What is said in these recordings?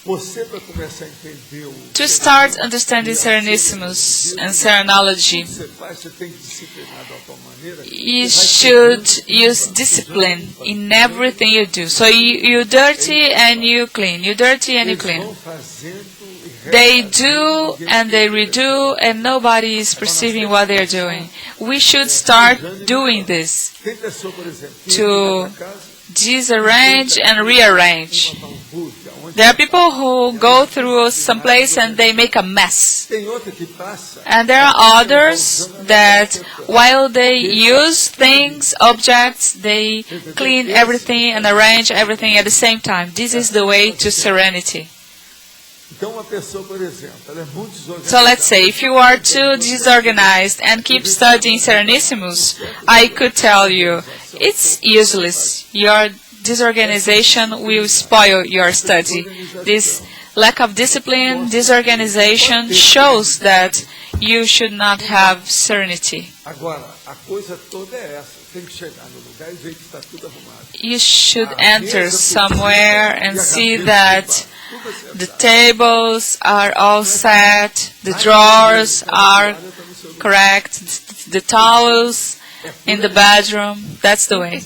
To start understanding Serenissimus and Serenology, you should use discipline in everything you do. So you dirty and you clean. You dirty and you clean. They do and they redo, and nobody is perceiving what they are doing. We should start doing this to disarrange and rearrange. There are people who go through some place and they make a mess. And there are others that while they use things, objects, they clean everything and arrange everything at the same time. This is the way to serenity. So let's say, if you are too disorganized and keep studying Serenissimus, I could tell you, it's useless. Your disorganization will spoil your study. This lack of discipline, disorganization, shows that you should not have serenity. You should enter somewhere and see that the tables are all set, the drawers are correct, the towels in the bedroom. That's the way.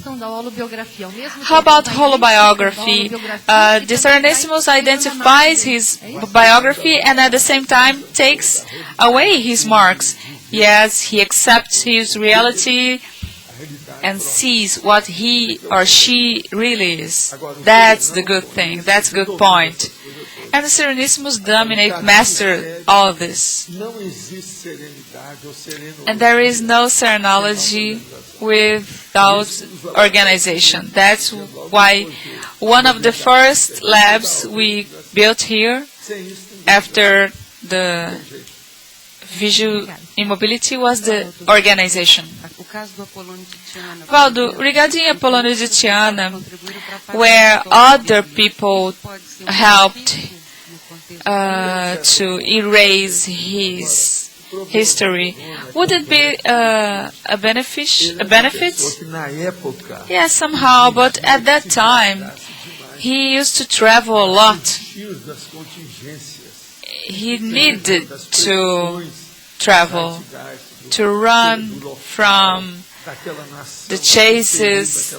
How about holobiography? The Serenissimus identifies his biography and at the same time takes away his marks. Yes, he accepts his reality and sees what he or she really is. That's the good thing. That's a good point. And the Serenissimus dominate, master all of this. And there is no serenology without organization. That's why one of the first labs we built here after the visual immobility was the organization. Waldo, regarding Apolonio de Tiana, where other people helped to erase his history, would it be a benefit? Yes, somehow, but at that time, he used to travel a lot. He needed to travel, to run from the chases,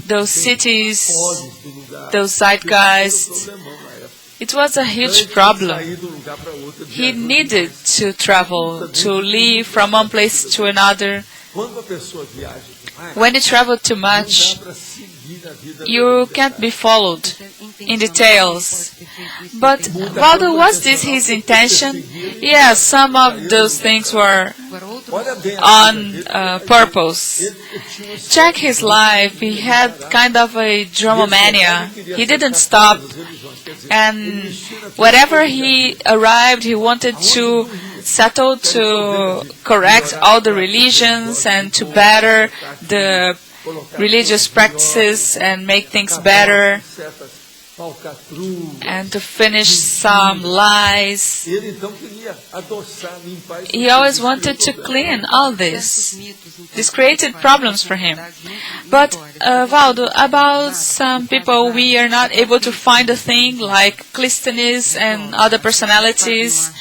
those cities, those zeitgeists. It was a huge problem. He needed to travel, to leave from one place to another. When you travel too much, you can't be followed in details. But Waldo, was this his intention? Yes, some of those things were on purpose. Check his life. He had kind of a dramomania. He didn't stop. And wherever he arrived, he wanted to settle, to correct all the religions and to better the religious practices and make things better, and to finish some lies. He always wanted to clean all this. This created problems for him. But Waldo, about some people, we are not able to find a thing like Clisthenes and other personalities.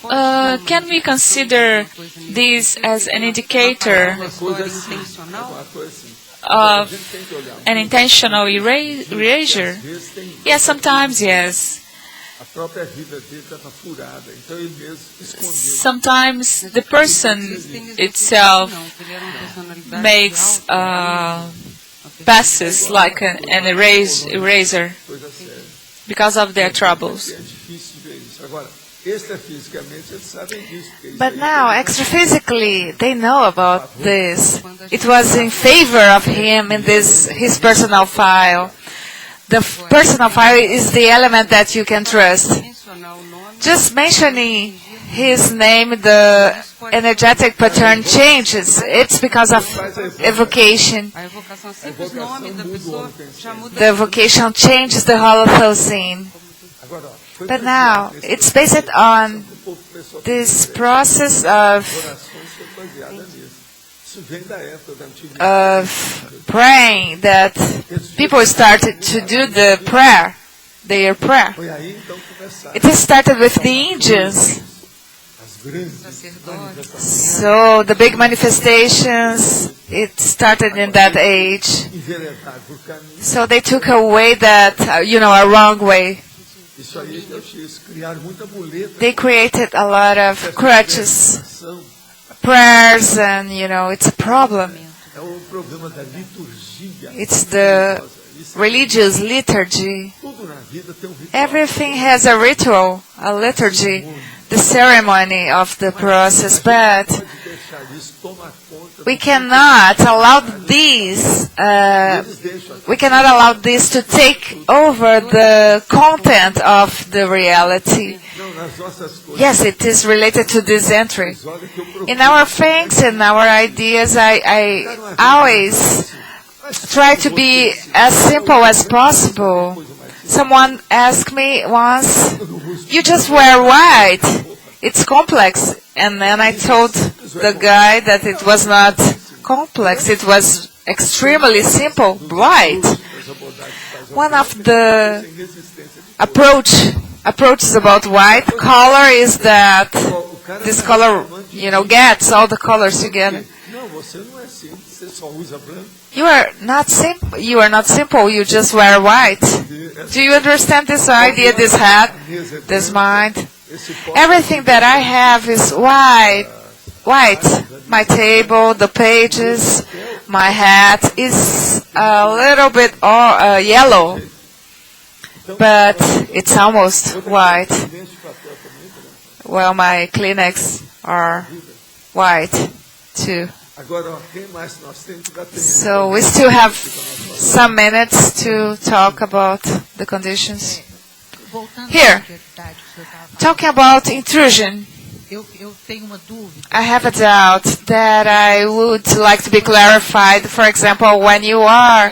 Can we consider this as an indicator of an intentional erasure? Yes, sometimes, yes. Sometimes the person itself makes passes like an eraser because of their troubles. But now, extraphysically, they know about this. It was in favor of him in his personal file. The personal file is the element that you can trust. Just mentioning his name, the energetic pattern changes. It's because of evocation. The evocation changes the Holothosene. But now, it's based on this process of praying that people started to do the prayer. their prayer. It started with the Indians. So the big manifestations, it started in that age. So they took away that, a wrong way. They created a lot of crutches, prayers, and, it's a problem. It's the religious liturgy. Everything has a ritual, a liturgy, the ceremony of the process, but we cannot allow these to take over the content of the reality. Yes, it is related to this entry. In our things and our ideas, I always try to be as simple as possible. Someone asked me once, "You just wear white. It's complex." And then I told the guy that it was not complex. It was extremely simple, white. One of the approaches about white color is that this color, gets all the colors together. You are not simple. You just wear white. Do you understand this idea, this hat, this mind? Everything that I have is white. My table, the pages, my hat is a little bit yellow, but it's almost white. Well, my Kleenex are white too. So we still have some minutes to talk about the conditions. Here, talking about intrusion. I have a doubt that I would like to be clarified. For example, when you are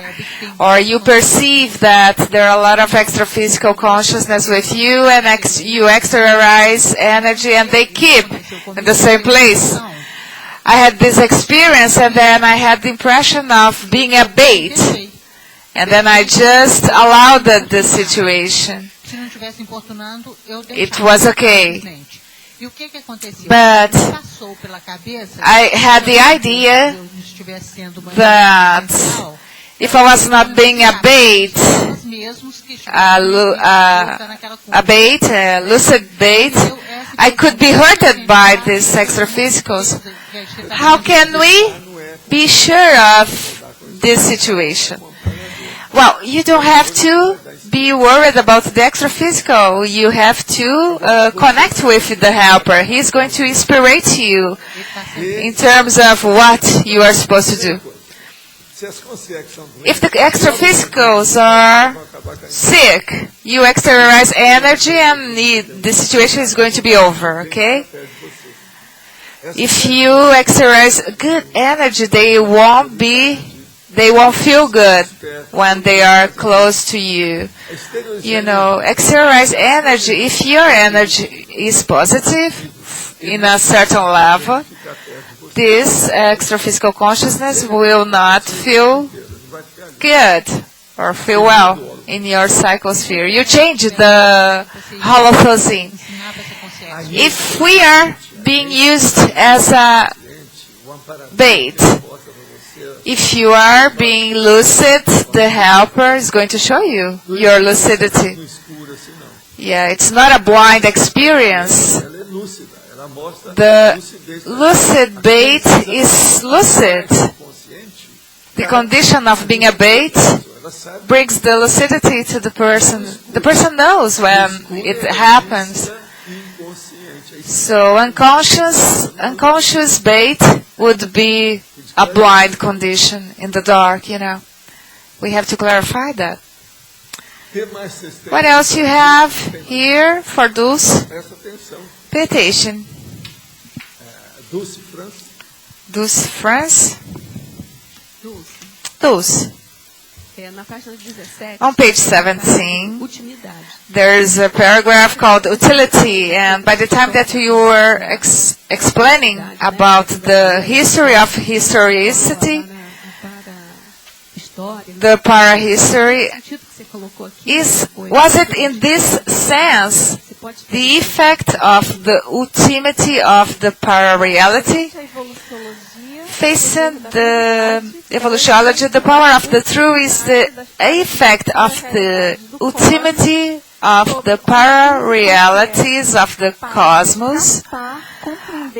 or you perceive that there are a lot of extra-physical consciousness with you and you exteriorize energy and they keep in the same place. I had this experience and then I had the impression of being a bait. And then I just allowed the situation. It was okay. But I had the idea that if I was not being a bait, a lucid bait, I could be hurted by these extra-physicals. How can we be sure of this situation? Well, you don't have to be worried about the extra-physical. You have to connect with the helper. He's going to inspire you in terms of what you are supposed to do. If the extra-physicals are sick, you exteriorize energy and the situation is going to be over, okay? If you exteriorize good energy, they won't feel good when they are close to you. Exteriorize energy. If your energy is positive in a certain level, this extra-physical consciousness will not feel good or feel well in your psychosphere. You change the holothosine. If we are being used as a bait, if you are being lucid, the helper is going to show you your lucidity. Yeah, it's not a blind experience. The lucid bait is lucid. The condition of being a bait brings the lucidity to the person. The person knows when it happens. So unconscious bait would be a blind condition in the dark, We have to clarify that. What else you have here for Dulce? Pay attention. Dulce France? Dulce. On page 17, there is a paragraph called utility, and by the time that you were explaining about the history of historicity, the para-history, was it in this sense the effect of the ultimity of the para-reality? Facing the evolutionology, the power of the truth is the effect of the ultimity of the para-realities of the cosmos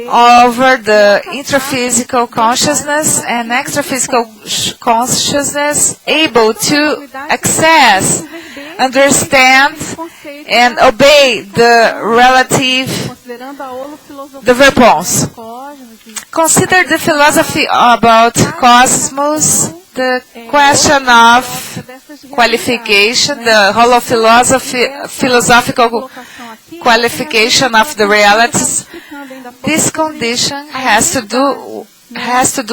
over the intraphysical consciousness and extraphysical consciousness, able to access, understand, and obey the relative, the response. Consider the philosophy about cosmos, the question of qualification, the whole philosophical qualification of the realities. This condition has to do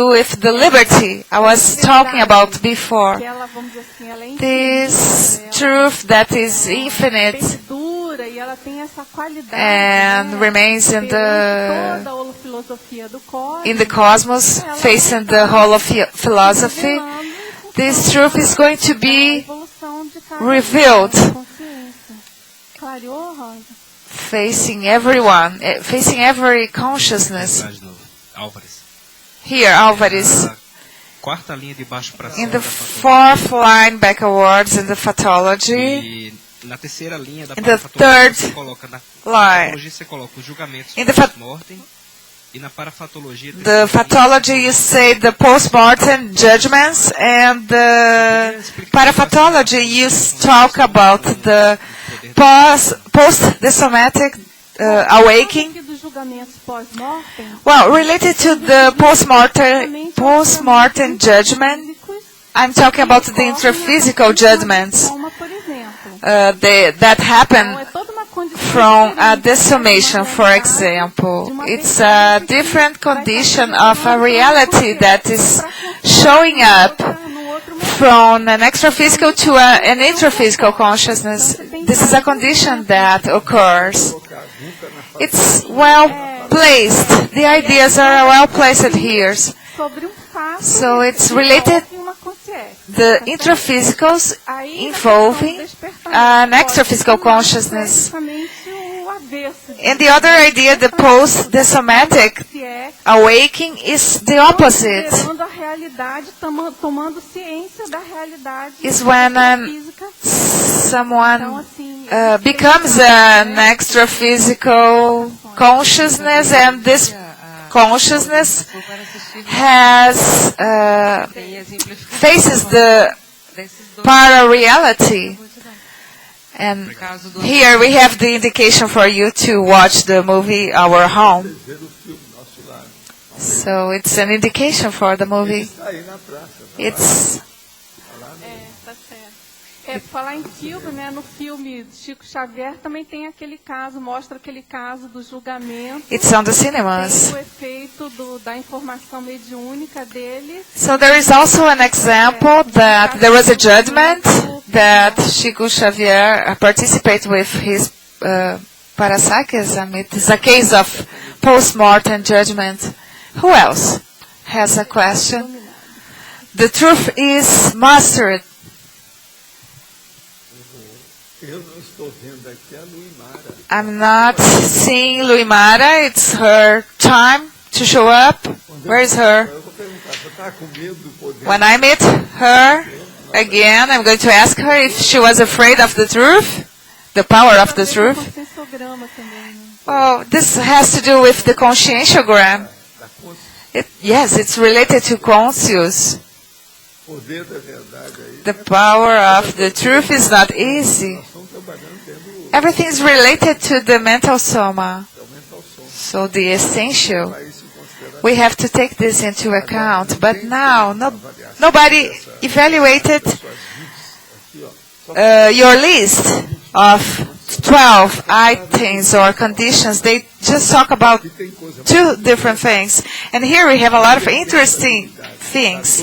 with the liberty I was talking about before. This truth that is infinite and remains in the cosmos, facing the whole of philosophy. This truth is going to be revealed, facing everyone, facing every consciousness. Here, Álvares, in the fourth line backwards in the pathology, in the third line, in the pathology you say the post-mortem judgments, and the parapathology you talk about the the somatic awakening. Well, related to the post-mortem judgment, I'm talking about the intraphysical judgments that happen from a desummation, for example. It's a different condition of a reality that is showing up from an extraphysical to an intraphysical consciousness. This is a condition that occurs. It's well placed. The ideas are well placed here. So it's related the intraphysicals involving an extraphysical consciousness. And the other idea, the the somatic awakening, is the opposite. Is when someone becomes an extraphysical consciousness, and this consciousness has faces the para-reality. And here we have the indication for you to watch the movie Our Home. So it's an indication for the movie. It's falar em filme, né? No filme de Chico Xavier também tem aquele caso, mostra aquele caso do julgamento. It's on the cinemas. Tem o efeito da informação mediúnica dele. So there is also an example that there was a judgment that Chico Xavier participated with his parapsychism. It is a case of post-mortem judgment. Who else has a question? The truth is mastered. I'm not seeing Luimara. It's her time to show up. Where is her? When I meet her again, I'm going to ask her if she was afraid of the truth, the power of the truth. Oh, this has to do with the conscientiogram. Yes, it's related to conscious. The power of the truth is not easy. Everything is related to the mental soma. So the essential. We have to take this into account. But now, nobody evaluated your list of 12 items or conditions. They just talk about two different things. And here we have a lot of interesting things.